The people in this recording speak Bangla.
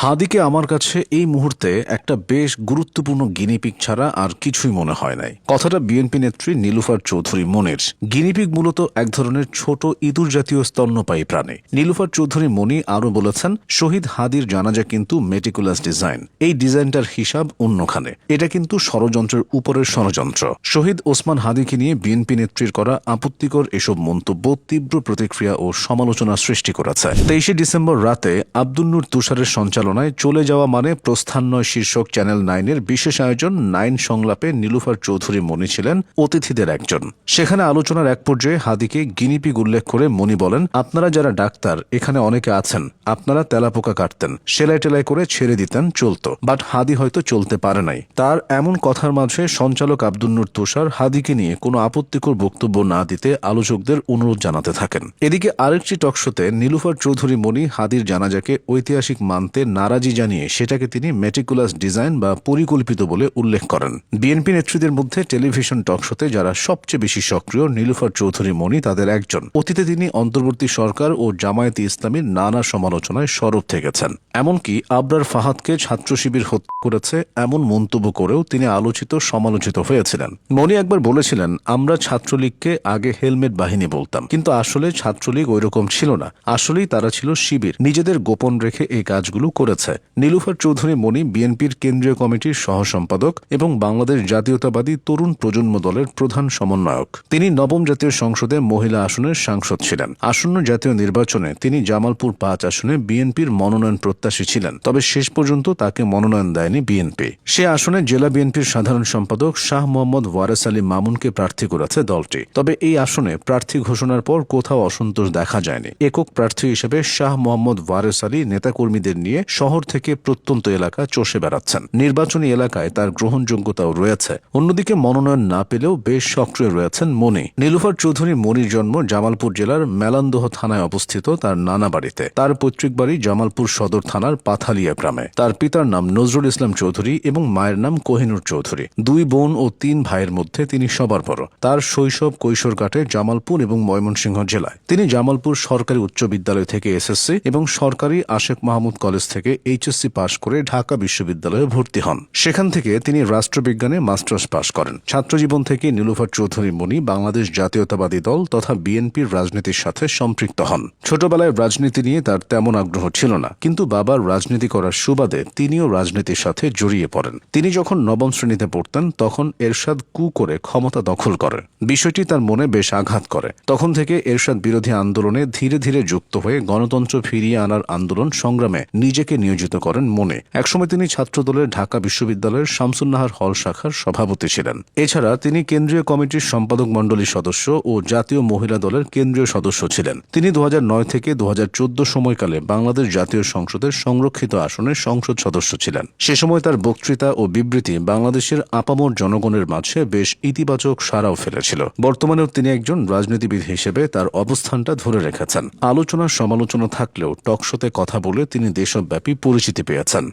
হাদিকে আমার কাছে এই মুহূর্তে একটা বেশ গুরুত্বপূর্ণ গিনিপিগ ছাড়া আর কিছুই মনে হয় নাই। কথাটা বিএনপি নেত্রী নীলুফার চৌধুরী মনির। গিনিপিগ মূলত এক ধরনের ছোট ইঁদুর জাতীয় স্তন্যপায়ী প্রাণী। নীলুফার চৌধুরী মনি আরও বলেছেন, শহীদ হাদির জানাজা কিন্তু মেটিকুলাস ডিজাইন। এই ডিজাইনটার হিসাব অন্যখানে। এটা কিন্তু ষড়যন্ত্রের উপরের ষড়যন্ত্র। শহীদ ওসমান হাদিকে নিয়ে বিএনপি নেত্রীর করা আপত্তিকর এসব মন্তব্য তীব্র প্রতিক্রিয়া ও সমালোচনা সৃষ্টি করেছে। 23 ডিসেম্বর রাতে আব্দুল নূর তুষারের সঞ্চালনায় চলে যাওয়া মানে প্রস্থান নয় শীর্ষক চ্যানেল 9-এর বিশেষ আয়োজন 9 সংলাপে নীলুফার চৌধুরী মনি ছিলেন অতিথিদের একজন। সেখানে আলোচনার এক পর্যায়ে হাদিকে গিনিপিগ উল্লেখ করে মনি বলেন, আপনারা যারা ডাক্তার এখানে অনেকে আছেন, আপনারা তেলাপোকা কাটতেন, সেলাই টেলাই করে ছেড়ে দিতেন, চলতো। বাট হাদি হয়তো চলতে পারে নাই। তার এমন কথার মাঝে সঞ্চালক আব্দুল নূর তুষার হাদিকে নিয়ে কোনো আপত্তিকর বক্তব্য না দিতে আলোচকদের অনুরোধ জানাতে থাকেন। এদিকে আরেকটি টকশোতে নীলুফার চৌধুরী মনি হাদির জানাজাকে ঐতিহাসিক মানতে নারাজি জানিয়ে সেটাকে তিনি মেটিকুলাস ডিজাইন বা পরিকল্পিত বলে উল্লেখ করেন। বিএনপি নেত্রীদের মধ্যে টেলিভিশন টকশোতে যারা সবচেয়ে বেশি সক্রিয় নীলুফার চৌধুরী মনি তাদের একজন। অতীতে তিনি অন্তর্বর্তী সরকার ও জামায়াতে ইসলামীর নানা সমালোচনায় সরব থেকেছেন। এমনকি আবরার ফাহাদকে ছাত্র শিবির হত্যা করেছে এমন মন্তব্য করেও তিনি আলোচিত সমালোচিত হয়েছিলেন। মনি একবার বলেছিলেন, আমরা ছাত্রলীগকে আগে হেলমেট বাহিনী বলতাম, কিন্তু আসলে ছাত্রলীগ ওইরকম ছিল না। আসলেই তারা ছিল শিবির, নিজেদের গোপন রেখে এই কাজগুলো করেছে। নীলুফার চৌধুরী মনি বিএনপির কেন্দ্রীয় কমিটির সহ সম্পাদক এবং বাংলাদেশ জাতীয়তাবাদী তরুণ প্রজন্ম দলের প্রধান সমন্বয়ক। তিনি নবম জাতীয় সংসদে মহিলা আসনের সাংসদ ছিলেন। আসন্ন জাতীয় নির্বাচনে তিনি জামালপুর 5 আসনে বিএনপির মনোনয়ন প্রত্যাশী ছিলেন, তবে শেষ পর্যন্ত তাকে মনোনয়ন দেয়নি বিএনপি। সে আসনে জেলা বিএনপির সাধারণ সম্পাদক শাহ মোহাম্মদ ওয়ারেস আলী মামুনকে প্রার্থী করেছে দলটি। তবে এই আসনে প্রার্থী ঘোষণার পর কোথাও অসন্তোষ দেখা যায়নি। একক প্রার্থী হিসেবে শাহ মোহাম্মদ ওয়ারেস আলী নেতাকর্মীদের নিয়ে শহর থেকে প্রত্যন্ত এলাকা চষে বেড়াচ্ছেন। নির্বাচনী এলাকায় তার গ্রহণযোগ্যতাও রয়েছে। অন্যদিকে মনোনয়ন না পেলেও বেশ সক্রিয় রয়েছেন মনি। নীলুফার চৌধুরী মনির জন্ম জামালপুর জেলার মেলান্দহ থানায় অবস্থিত তার নানা বাড়িতে। তার পৈতৃক বাড়ি জামালপুর সদর থানার পাথালিয়া গ্রামে। তার পিতার নাম নজরুল ইসলাম চৌধুরী এবং মায়ের নাম কোহিনুর চৌধুরী। 2 বোন ও 3 ভাইয়ের মধ্যে তিনি সবার বড়। তার শৈশব কৈশোর কাটে জামালপুর এবং ময়মনসিংহ জেলায়। তিনি জামালপুর সরকারি উচ্চ বিদ্যালয় থেকে এসএসসি এবং সরকারি আশেক মাহমুদ কলেজ থেকে এইচএসসি পাশ করে ঢাকা বিশ্ববিদ্যালয়ে ভর্তি হন। সেখান থেকে তিনি রাষ্ট্রবিজ্ঞানে মাস্টার্স পাশ করেন। ছাত্রজীবন থেকে নীলুফার চৌধুরী মনি বাংলাদেশ জাতীয়তাবাদী দল তথা বিএনপির রাজনীতির সাথে সম্পৃক্ত হন। ছোটবেলায় রাজনীতি নিয়ে তার তেমন আগ্রহ ছিল না, কিন্তু বাবার রাজনীতি করার সুবাদে তিনিও রাজনীতির সাথে জড়িয়ে পড়েন। তিনি যখন নবম শ্রেণীতে পড়তেন তখন এরশাদ কু করে ক্ষমতা দখল করেন। বিষয়টি তার মনে বেশ আঘাত করে। তখন থেকে এরশাদ বিরোধী আন্দোলনে ধীরে ধীরে যুক্ত হয়ে গণতন্ত্র ফিরিয়ে আনার আন্দোলন সংগ্রামে নিজেকে নিয়োজিত করেন মনি। একসময় তিনি ছাত্রদলের ঢাকা বিশ্ববিদ্যালয়ের শামসুন্নাহার হল শাখার সভাপতি ছিলেন। এছাড়া তিনি কেন্দ্রীয় কমিটির সম্পাদক মণ্ডলীর সদস্য ও জাতীয় মহিলা দলের কেন্দ্রীয় সদস্য ছিলেন। তিনি 2009 থেকে 2014 সময়কালে বাংলাদেশ জাতীয় সংসদের সংরক্ষিত আসনের সংসদ সদস্য ছিলেন। সে সময় তার বক্তৃতা ও বিবৃতি বাংলাদেশের আপামর জনগণের মাঝে বেশ ইতিবাচক সাড়াও ফেলেছিল। বর্তমানেও তিনি একজন রাজনীতিবিদ হিসেবে তার অবস্থানটা ধরে রেখেছেন। আলোচনা সমালোচনা থাকলেও টকশোতে কথা বলে তিনি দেশব্যাপী পরিচিতি পেয়েছেন।